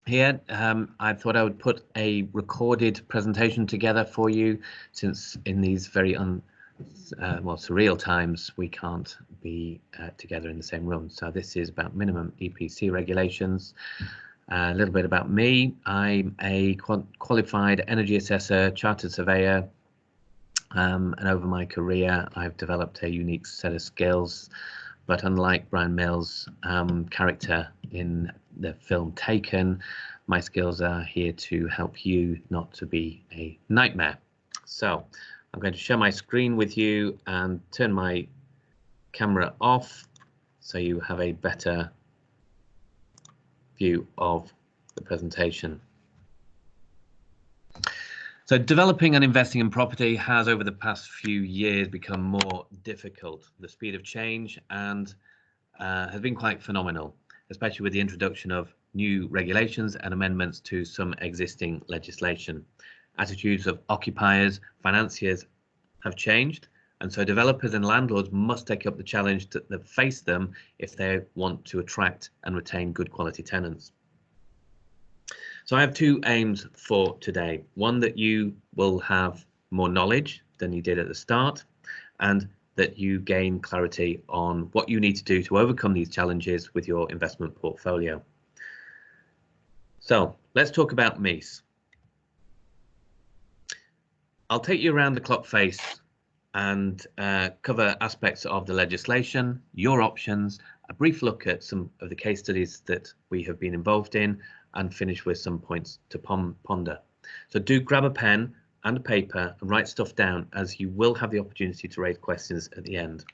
here. I thought I would put a recorded presentation together for you, since in these very surreal times we can't be together in the same room. So this is about minimum EPC regulations. A little bit about me. I'm a qualified energy assessor, chartered surveyor, and over my career I've developed a unique set of skills. But unlike Brian Mills' character in the film Taken, my skills are here to help you not to be a nightmare. So I'm going to share my screen with you and turn my camera off so you have a better view of the presentation. So developing and investing in property has over the past few years become more difficult. The speed of change and has been quite phenomenal, especially with the introduction of new regulations and amendments to some existing legislation. Attitudes of occupiers, financiers have changed, and so developers and landlords must take up the challenge that face them if they want to attract and retain good quality tenants. So I have two aims for today. One, that you will have more knowledge than you did at the start, and that you gain clarity on what you need to do to overcome these challenges with your investment portfolio. So let's talk about MEES. I'll take you around the clock face and cover aspects of the legislation, your options, a brief look at some of the case studies that we have been involved in, and finish with some points to ponder. So do grab a pen and a paper and write stuff down, as you will have the opportunity to raise questions at the end.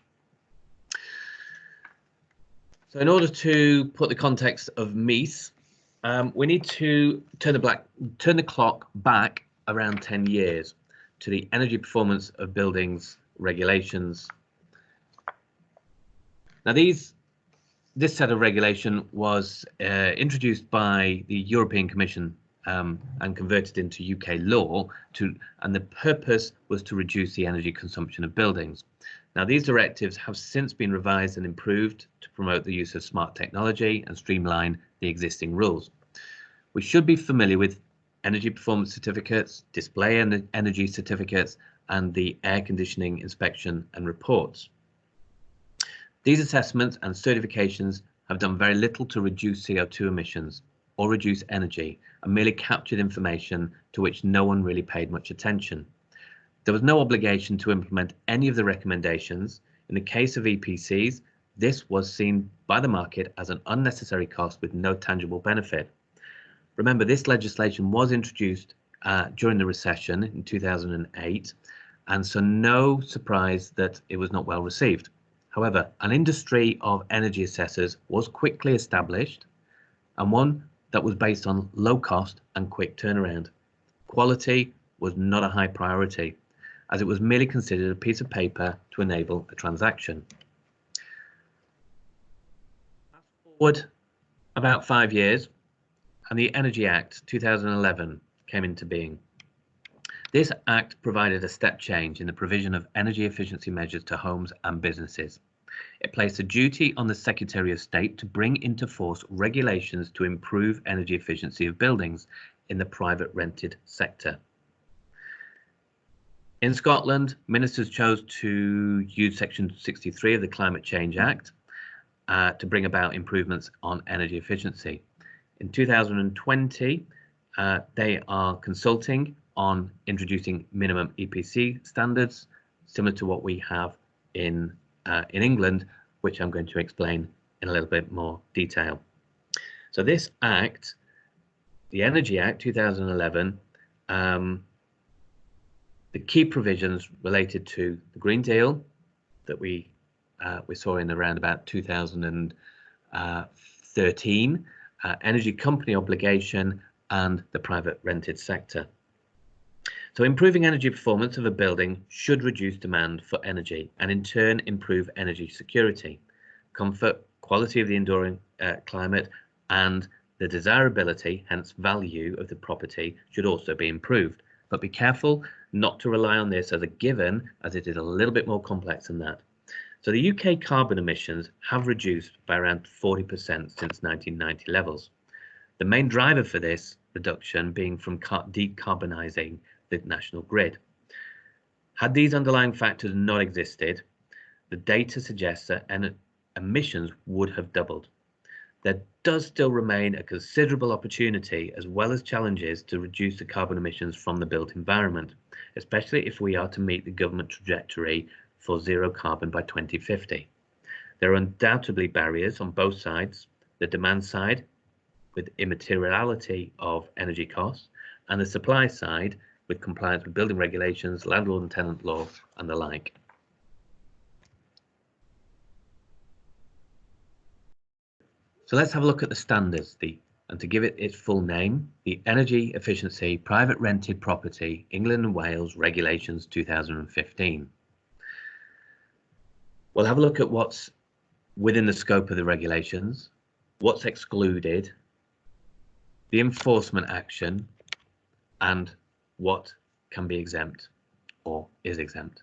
So in order to put the context of MEES, we need to turn the clock back around 10 years to the energy performance of buildings regulations. Now this set of regulation was introduced by the European Commission and converted into UK law, and the purpose was to reduce the energy consumption of buildings. Now these directives have since been revised and improved to promote the use of smart technology and streamline the existing rules. We should be familiar with energy performance certificates, display energy certificates, and the air conditioning inspection and reports. These assessments and certifications have done very little to reduce CO2 emissions or reduce energy, and merely captured information to which no one really paid much attention. There was no obligation to implement any of the recommendations. In the case of EPCs, this was seen by the market as an unnecessary cost with no tangible benefit. Remember, this legislation was introduced during the recession in 2008, and so no surprise that it was not well received. However, an industry of energy assessors was quickly established, and one that was based on low cost and quick turnaround. Quality was not a high priority, as it was merely considered a piece of paper to enable a transaction. Fast forward about 5 years, and the Energy Act 2011 came into being. This act provided a step change in the provision of energy efficiency measures to homes and businesses. It placed a duty on the Secretary of State to bring into force regulations to improve energy efficiency of buildings in the private rented sector. In Scotland, ministers chose to use Section 63 of the Climate Change Act to bring about improvements on energy efficiency. In 2020, they are consulting on introducing minimum EPC standards, similar to what we have in England, which I'm going to explain in a little bit more detail. So this act, the Energy Act 2011, the key provisions related to the Green Deal that we saw in around about 2013, energy company obligation, and the private rented sector. So improving energy performance of a building should reduce demand for energy and in turn improve energy security, comfort, quality of the enduring climate, and the desirability, hence value of the property, should also be improved. But be careful not to rely on this as a given, as it is a little bit more complex than that. So the UK carbon emissions have reduced by around 40% since 1990 levels. The main driver for this reduction being from decarbonising the national grid. Had these underlying factors not existed, the data suggests that emissions would have doubled. There does still remain a considerable opportunity as well as challenges to reduce the carbon emissions from the built environment, especially if we are to meet the government trajectory for zero carbon by 2050. There are undoubtedly barriers on both sides, the demand side with immateriality of energy costs and the supply side with compliance with building regulations, landlord and tenant law and the like. So let's have a look at the standards, and to give it its full name, the Energy Efficiency Private Rented Property England and Wales Regulations 2015. We'll have a look at what's within the scope of the regulations, what's excluded, the enforcement action, and what can be exempt or is exempt.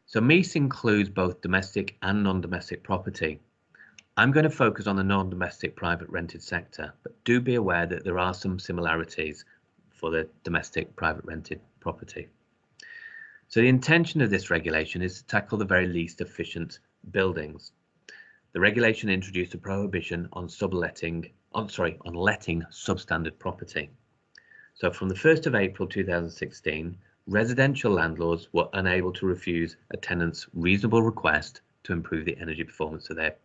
So MEES includes both domestic and non-domestic property. I'm going to focus on the non-domestic private rented sector, but do be aware that there are some similarities for the domestic private rented property. So the intention of this regulation is to tackle the very least efficient buildings. The regulation introduced a prohibition on letting substandard property. So from the 1st of April 2016, residential landlords were unable to refuse a tenant's reasonable request to improve the energy performance of their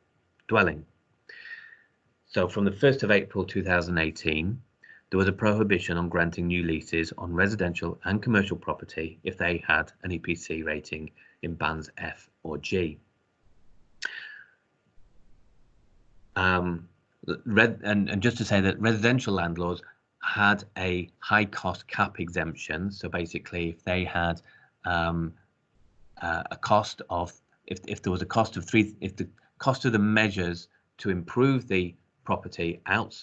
dwelling. So from the 1st of April 2018, there was a prohibition on granting new leases on residential and commercial property if they had an EPC rating in bands F or G. And just to say that residential landlords had a high cost cap exemption. So basically, if they had a cost of, if there was a cost of if the cost of the measures to improve the property out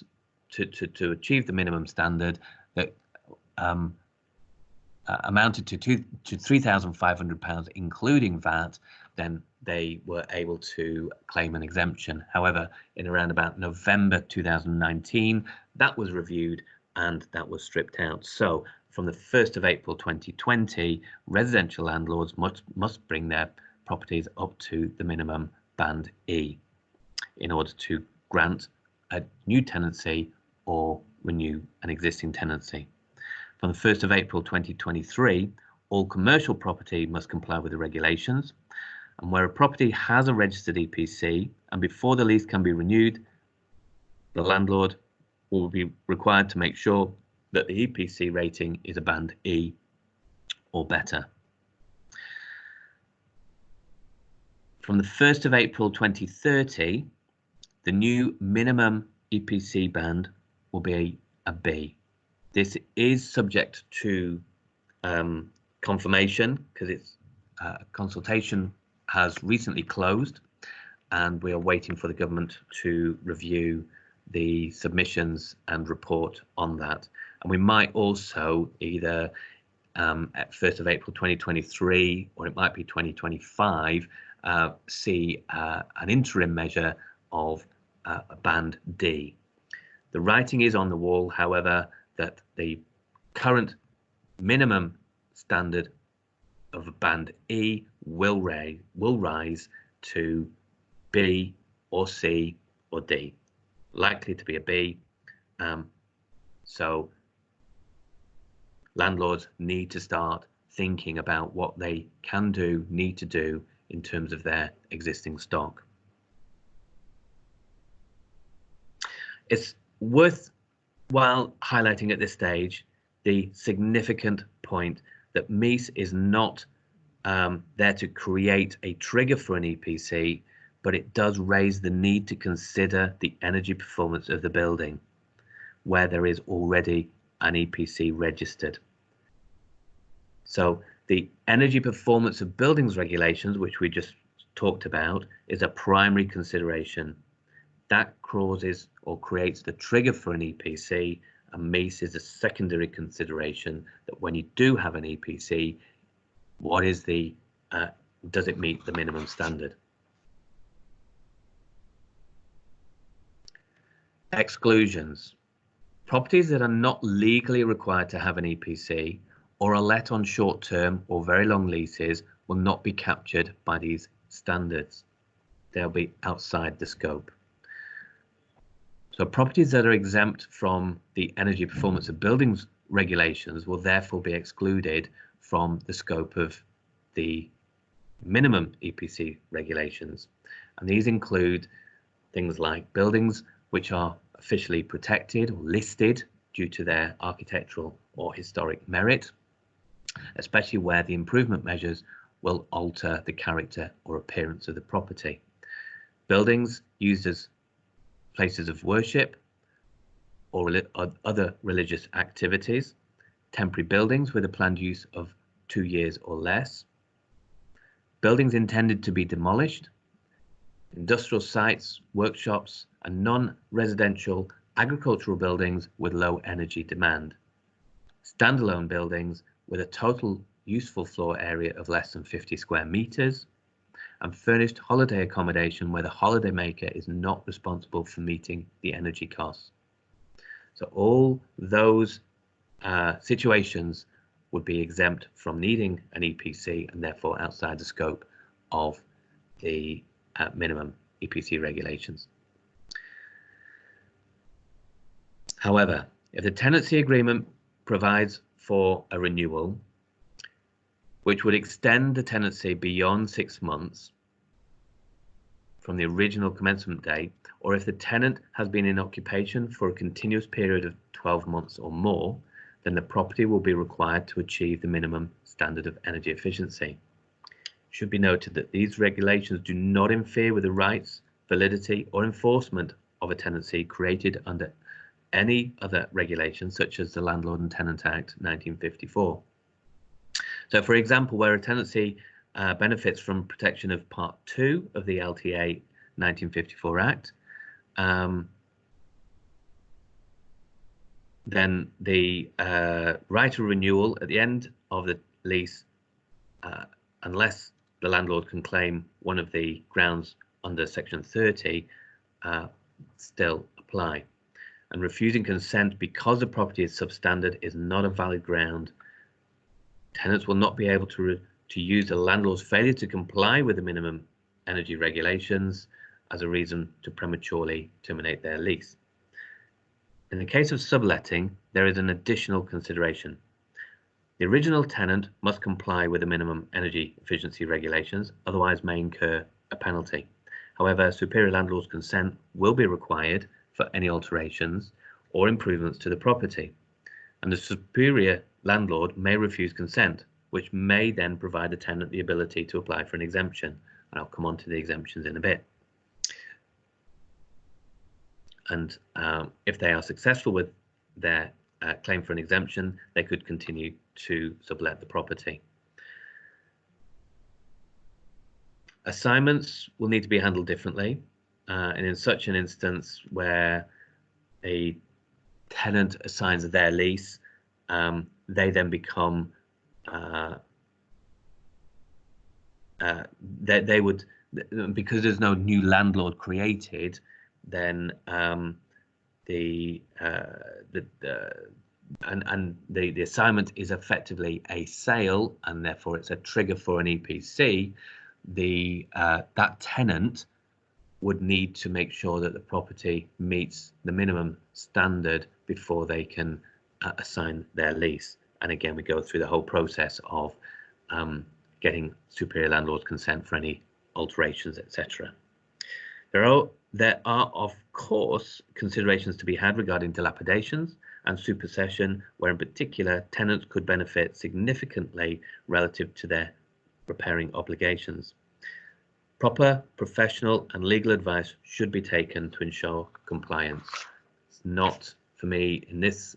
to achieve the minimum standard that amounted to £3,500, including VAT, then they were able to claim an exemption. However, in around about November 2019, that was reviewed and that was stripped out. So from the 1st of April 2020, residential landlords must bring their properties up to the minimum band E in order to grant a new tenancy or renew an existing tenancy. From the 1st of April 2023, all commercial property must comply with the regulations, and where a property has a registered EPC and before the lease can be renewed, the landlord will be required to make sure that the EPC rating is a band E or better. From the 1st of April 2030, the new minimum EPC band will be a B. This is subject to confirmation because its consultation has recently closed and we are waiting for the government to review the submissions and report on that. And we might also either at 1st of April 2023 or it might be 2025 see an interim measure of band D. The writing is on the wall, however, that the current minimum standard of band E will rise to B or C or D. Likely to be a B. So landlords need to start thinking about what they can do, need to do in terms of their existing stock. It's worthwhile highlighting at this stage the significant point that MEES is not there to create a trigger for an EPC, but it does raise the need to consider the energy performance of the building where there is already an EPC registered. So the energy performance of buildings regulations, which we just talked about, is a primary consideration. That causes or creates the trigger for an EPC, and MEES is a secondary consideration that when you do have an EPC, what is does it meet the minimum standard? Exclusions. Properties that are not legally required to have an EPC or are let on short-term or very long leases will not be captured by these standards. They'll be outside the scope. So properties that are exempt from the energy performance of buildings regulations will therefore be excluded from the scope of the minimum EPC regulations. And these include things like buildings which are officially protected or listed due to their architectural or historic merit, especially where the improvement measures will alter the character or appearance of the property. Buildings used as places of worship or other religious activities, temporary buildings with a planned use of 2 years or less, buildings intended to be demolished, industrial sites, workshops, and non-residential agricultural buildings with low energy demand, standalone buildings with a total useful floor area of less than 50 square meters, and furnished holiday accommodation where the holidaymaker is not responsible for meeting the energy costs. So all those situations would be exempt from needing an EPC and therefore outside the scope of the minimum EPC regulations. However, if the tenancy agreement provides for a renewal, which would extend the tenancy beyond 6 months from the original commencement date, or if the tenant has been in occupation for a continuous period of 12 months or more, then the property will be required to achieve the minimum standard of energy efficiency. It should be noted that these regulations do not interfere with the rights, validity, or enforcement of a tenancy created under any other regulation, such as the Landlord and Tenant Act 1954. So, for example, where a tenancy benefits from protection of Part 2 of the LTA 1954 Act, then the right of renewal at the end of the lease, unless the landlord can claim one of the grounds under Section 30, still apply. And refusing consent because the property is substandard is not a valid ground. Tenants will not be able to use the landlord's failure to comply with the minimum energy regulations as a reason to prematurely terminate their lease. In the case of subletting, there is an additional consideration. The original tenant must comply with the minimum energy efficiency regulations, otherwise may incur a penalty. However, superior landlord's consent will be required for any alterations or improvements to the property, and the superior landlord may refuse consent, which may then provide the tenant the ability to apply for an exemption. And I'll come on to the exemptions in a bit. And if they are successful with their claim for an exemption, they could continue to sublet the property. Assignments will need to be handled differently, and in such an instance where a tenant assigns their lease, they then become they would, because there's no new landlord created, then the assignment is effectively a sale, and therefore it's a trigger for an EPC. That tenant would need to make sure that the property meets the minimum standard before they can assign their lease. And again, we go through the whole process of getting superior landlord's consent for any alterations, etc. There are, of course, considerations to be had regarding dilapidations and supersession, where in particular tenants could benefit significantly relative to their repairing obligations. Proper professional and legal advice should be taken to ensure compliance. It's not for me in this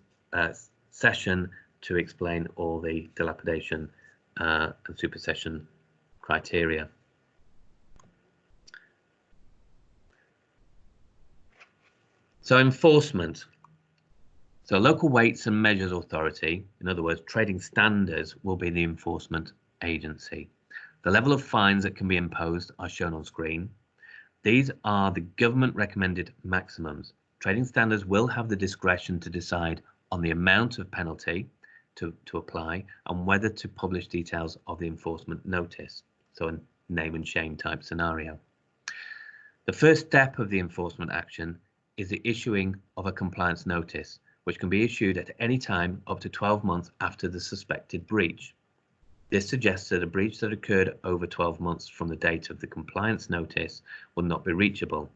session to explain all the dilapidation and supersession criteria. So enforcement. So local weights and measures authority, in other words, trading standards, will be the enforcement agency. The level of fines that can be imposed are shown on screen. These are the government recommended maximums. trading standards will have the discretion to decide on the amount of penalty to apply and whether to publish details of the enforcement notice. So a name and shame type scenario. The first step of the enforcement action is the issuing of a compliance notice, which can be issued at any time up to 12 months after the suspected breach. This suggests that a breach that occurred over 12 months from the date of the compliance notice will not be reachable.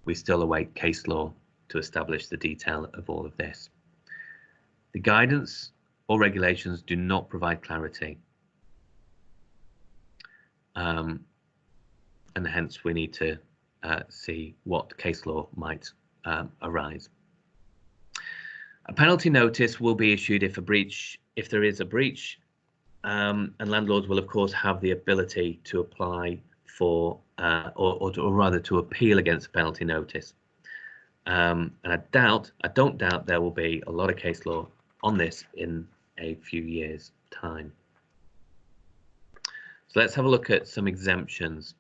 We still await case law to establish the detail of all of this. The guidance or regulations do not provide clarity, and hence we need to see what case law might arise. A penalty notice will be issued if there is a breach, and landlords will of course have the ability to apply for or rather to appeal against a penalty notice. And I don't doubt there will be a lot of case law on this in a few years' time. So let's have a look at some exemptions.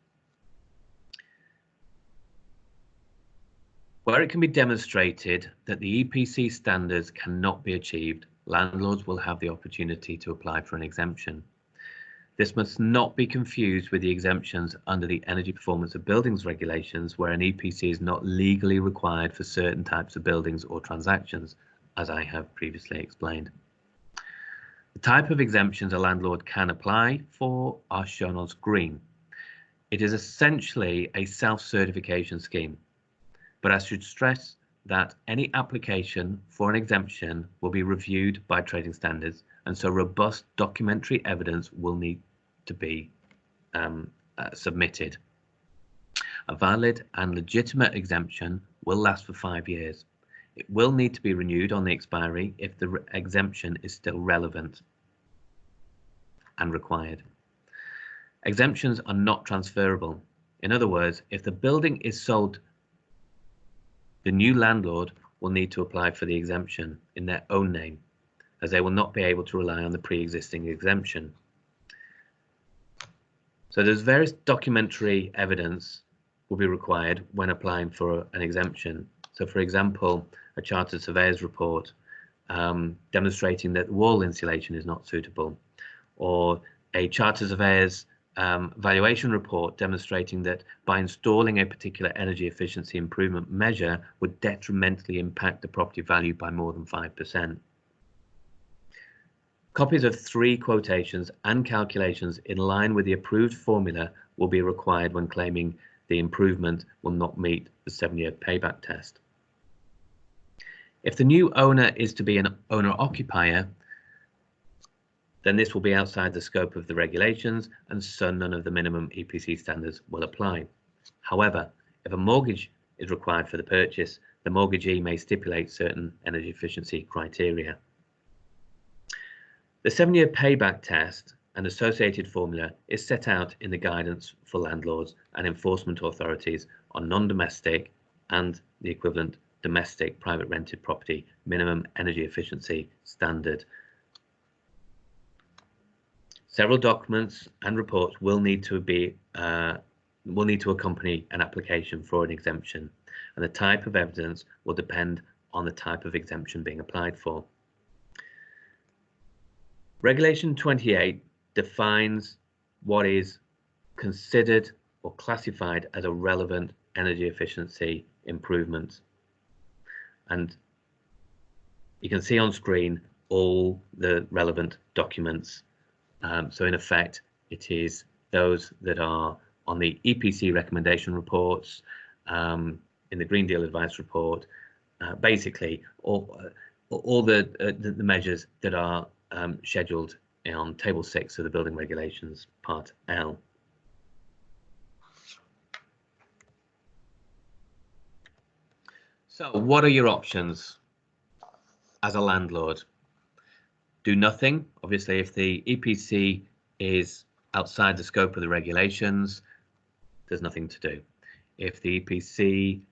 Where it can be demonstrated that the EPC standards cannot be achieved, landlords will have the opportunity to apply for an exemption. This must not be confused with the exemptions under the Energy Performance of Buildings regulations, where an EPC is not legally required for certain types of buildings or transactions, as I have previously explained. The type of exemptions a landlord can apply for are shown on screen. It is essentially a self-certification scheme, but I should stress that any application for an exemption will be reviewed by trading standards, and so robust documentary evidence will need to be submitted. A valid and legitimate exemption will last for 5 years. It will need to be renewed on the expiry if the exemption is still relevant and required. Exemptions are not transferable. In other words, if the building is sold, the new landlord will need to apply for the exemption in their own name, as they will not be able to rely on the pre-existing exemption. So there's various documentary evidence will be required when applying for an exemption. So for example, a chartered surveyor's report demonstrating that wall insulation is not suitable, or a chartered surveyor's valuation report demonstrating that by installing a particular energy efficiency improvement measure would detrimentally impact the property value by more than 5%. Copies of 3 quotations and calculations in line with the approved formula will be required when claiming the improvement will not meet the 7-year payback test. If the new owner is to be an owner-occupier, then this will be outside the scope of the regulations, and so none of the minimum EPC standards will apply. However, if a mortgage is required for the purchase, the mortgagee may stipulate certain energy efficiency criteria. The 7-year payback test and associated formula is set out in the guidance for landlords and enforcement authorities on non-domestic and the equivalent domestic private rented property minimum energy efficiency standard. Several documents and reports will need to accompany an application for an exemption, and the type of evidence will depend on the type of exemption being applied for. Regulation 28 defines what is considered or classified as a relevant energy efficiency improvement, and you can see on screen all the relevant documents. So in effect, it is those that are on the EPC recommendation reports, in the Green Deal Advice Report, basically all the measures that are scheduled on Table 6 of the Building Regulations, Part L. So what are your options as a landlord? Do nothing. Obviously, if the EPC is outside the scope of the regulations, there's nothing to do. If the EPC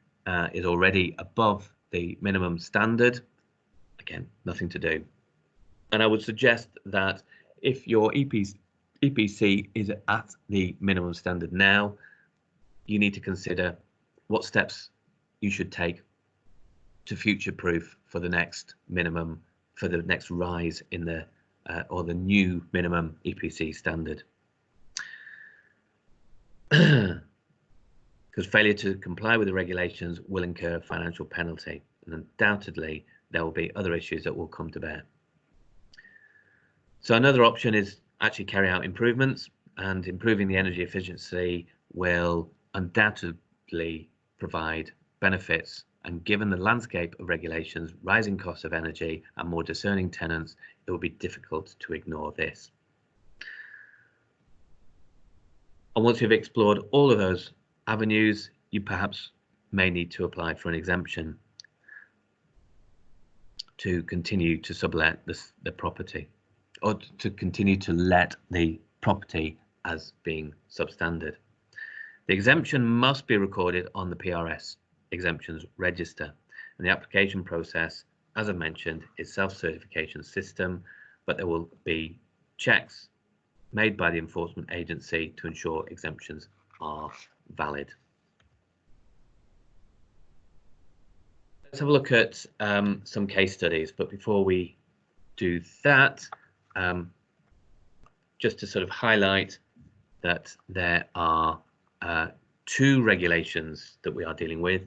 is already above the minimum standard, again, nothing to do. And I would suggest that if your EPC is at the minimum standard now, you need to consider what steps you should take to future-proof for the next minimum, for the next rise in the or the new minimum EPC standard. Because failure to comply with the regulations will incur a financial penalty, and undoubtedly there will be other issues that will come to bear. So another option is actually carry out improvements, and improving the energy efficiency will undoubtedly provide benefits, and given the landscape of regulations, rising costs of energy and more discerning tenants, it will be difficult to ignore this. And once you've explored all of those avenues, you perhaps may need to apply for an exemption to continue to sublet the property, or to continue to let the property as being substandard. The exemption must be recorded on the PRS exemptions register, and the application process, as I mentioned, is self-certification system, but there will be checks made by the enforcement agency to ensure exemptions are valid. Let's have a look at some case studies, but before we do that, just to sort of highlight that there are two regulations that we are dealing with: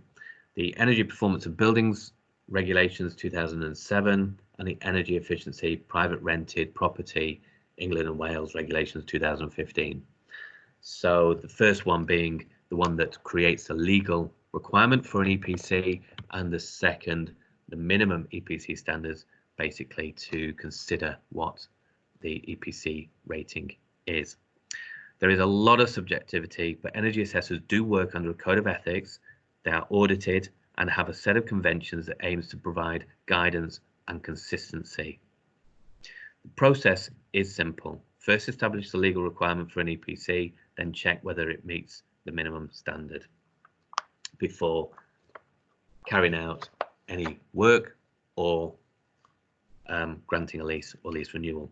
the Energy Performance of Buildings Regulations 2007 and the Energy Efficiency Private Rented Property England and Wales Regulations 2015. So the first one being the one that creates a legal requirement for an EPC, and the second, the minimum EPC standards, basically to consider what the EPC rating is. There is a lot of subjectivity, but energy assessors do work under a code of ethics. They are audited and have a set of conventions that aims to provide guidance and consistency. The process is simple. First, establish the legal requirement for an EPC, then check whether it meets the minimum standard before carrying out any work or granting a lease or lease renewal.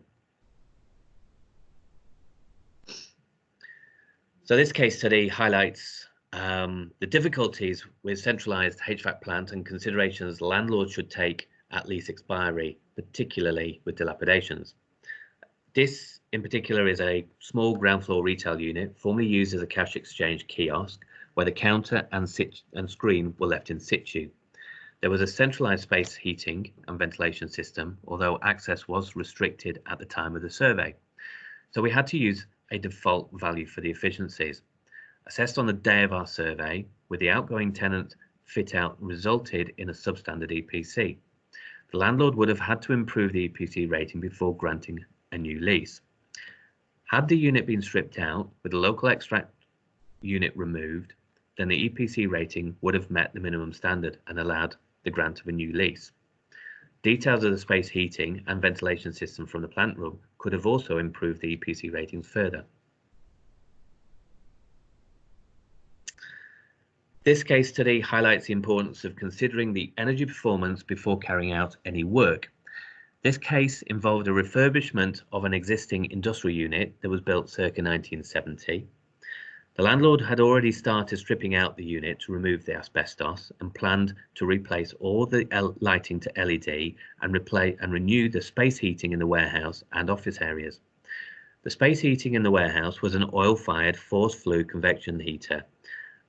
So this case study highlights the difficulties with centralized HVAC plant and considerations landlords should take at lease expiry, particularly with dilapidations. This in particular is a small ground floor retail unit formerly used as a cash exchange kiosk, where the counter and screen were left in situ. There was a centralized space heating and ventilation system, although access was restricted at the time of the survey. So we had to use a default value for the efficiencies. Assessed on the day of our survey, with the outgoing tenant fit out resulted in a substandard EPC. The landlord would have had to improve the EPC rating before granting a new lease. Had the unit been stripped out with the local extract unit removed, then the EPC rating would have met the minimum standard and allowed the grant of a new lease. Details of the space heating and ventilation system from the plant room could have also improved the EPC ratings further. This case study highlights the importance of considering the energy performance before carrying out any work. This case involved a refurbishment of an existing industrial unit that was built circa 1970. The landlord had already started stripping out the unit to remove the asbestos and planned to replace all the lighting to LED and renew the space heating in the warehouse and office areas. The space heating in the warehouse was an oil-fired forced flue convection heater,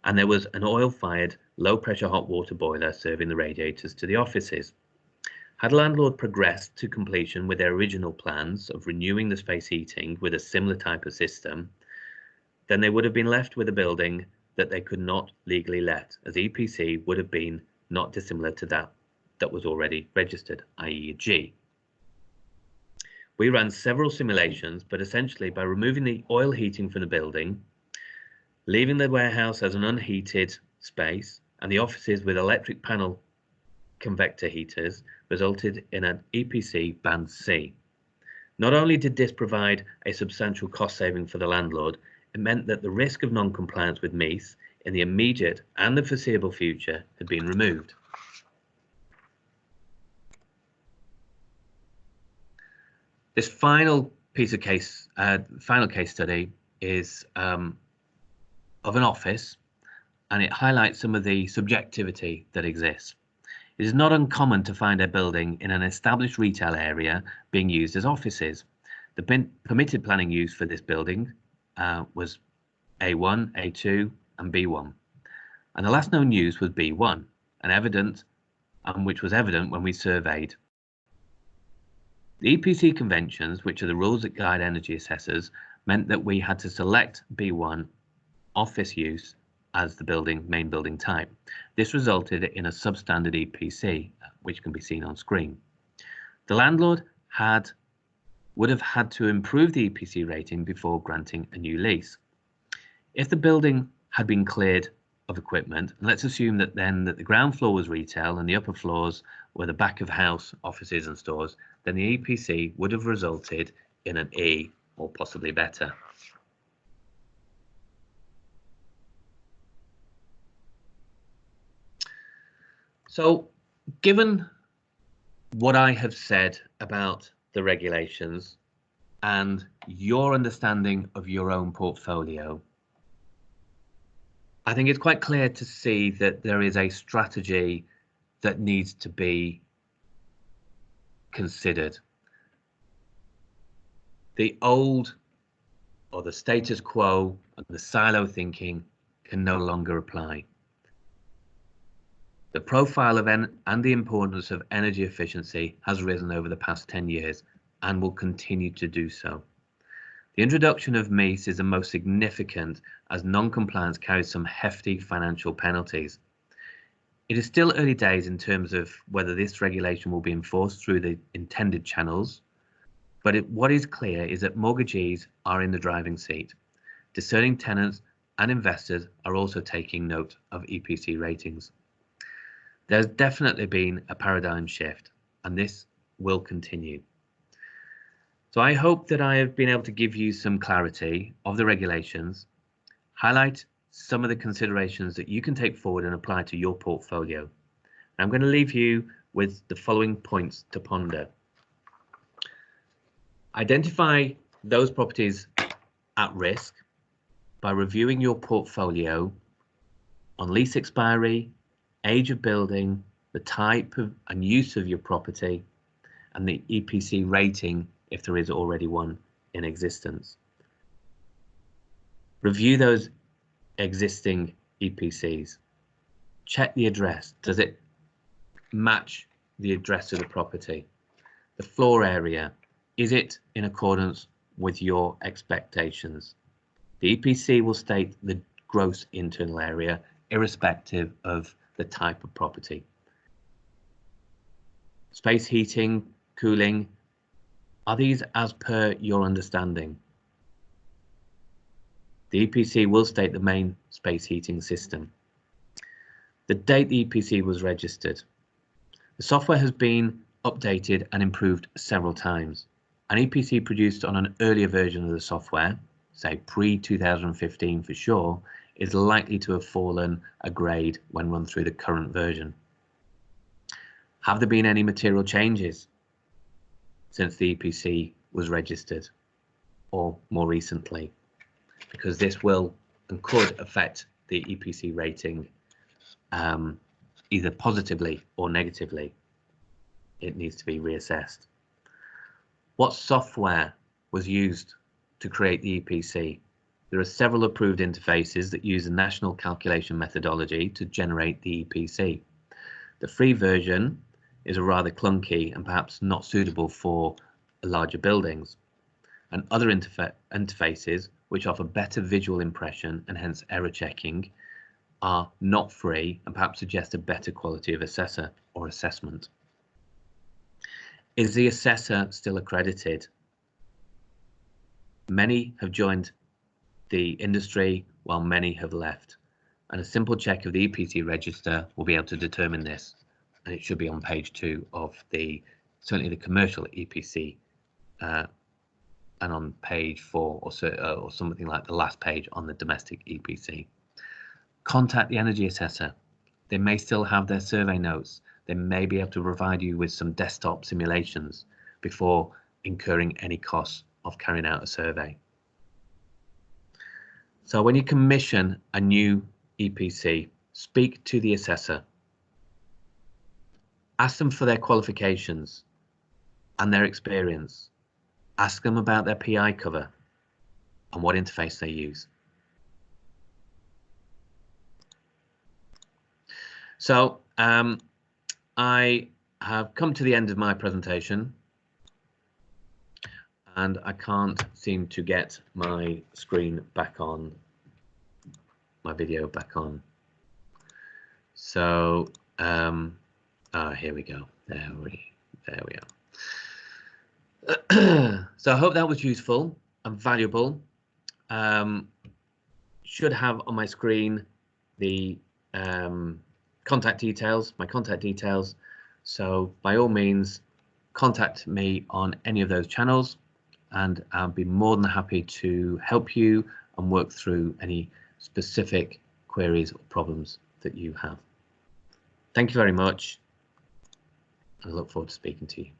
and there was an oil-fired low-pressure hot water boiler serving the radiators to the offices. Had landlord progressed to completion with their original plans of renewing the space heating with a similar type of system, then they would have been left with a building that they could not legally let, as EPC would have been not dissimilar to that was already registered, i.e. a G. We ran several simulations, but essentially by removing the oil heating from the building, leaving the warehouse as an unheated space, and the offices with electric panel convector heaters, resulted in an EPC Band C. Not only did this provide a substantial cost saving for the landlord, it meant that the risk of non-compliance with MEES in the immediate and the foreseeable future had been removed. This final case study is of an office, and it highlights some of the subjectivity that exists. It is not uncommon to find a building in an established retail area being used as offices. The permitted planning use for this building was A1, A2 and B1. And the last known use was B1, which was evident when we surveyed. The EPC conventions, which are the rules that guide energy assessors, meant that we had to select B1 office use as the main building type. This resulted in a substandard EPC, which can be seen on screen. The landlord would have had to improve the EPC rating before granting a new lease. If the building had been cleared of equipment, and let's assume that the ground floor was retail and the upper floors were the back of house offices and stores, then the EPC would have resulted in an E or possibly better. So, given what I have said about the regulations and your understanding of your own portfolio, I think it's quite clear to see that there is a strategy that needs to be considered. The old or the status quo and the silo thinking can no longer apply. The profile of and the importance of energy efficiency has risen over the past 10 years and will continue to do so. The introduction of MEES is the most significant, as non-compliance carries some hefty financial penalties. It is still early days in terms of whether this regulation will be enforced through the intended channels, but what is clear is that mortgagees are in the driving seat. Discerning tenants and investors are also taking note of EPC ratings. There's definitely been a paradigm shift, and this will continue. So I hope that I have been able to give you some clarity of the regulations, highlight some of the considerations that you can take forward and apply to your portfolio. I'm going to leave you with the following points to ponder. Identify those properties at risk by reviewing your portfolio on lease expiry, age of building, the type of and use of your property, and the EPC rating if there is already one in existence. Review those existing EPCs. Check the address. Does it match the address of the property? The floor area, is it in accordance with your expectations? The EPC will state the gross internal area irrespective of the type of property. Space heating, cooling, are these as per your understanding? The EPC will state the main space heating system. The date the EPC was registered. The software has been updated and improved several times. An EPC produced on an earlier version of the software, say pre-2015 for sure, is likely to have fallen a grade when run through the current version. Have there been any material changes since the EPC was registered or more recently? Because this will and could affect the EPC rating either positively or negatively. It needs to be reassessed. What software was used to create the EPC? There are several approved interfaces that use a national calculation methodology to generate the EPC. The free version is a rather clunky and perhaps not suitable for larger buildings. And other interfaces which offer better visual impression and hence error checking are not free and perhaps suggest a better quality of assessor or assessment. Is the assessor still accredited? Many have joined the industry while many have left, and a simple check of the EPC register will be able to determine this, and it should be on page 2 of certainly the commercial EPC and on page 4 or something like the last page on the domestic EPC. Contact the energy assessor. They may still have their survey notes. They may be able to provide you with some desktop simulations before incurring any costs of carrying out a survey. So when you commission a new EPC, speak to the assessor. Ask them for their qualifications and their experience. Ask them about their PI cover and what interface they use. So I have come to the end of my presentation, and I can't seem to get my screen back on, my video back on. So here we go. There we are. So I hope that was useful and valuable. Should have on my screen the contact details, my contact details. So by all means, contact me on any of those channels, and I'll be more than happy to help you and work through any specific queries or problems that you have. Thank you very much. I look forward to speaking to you.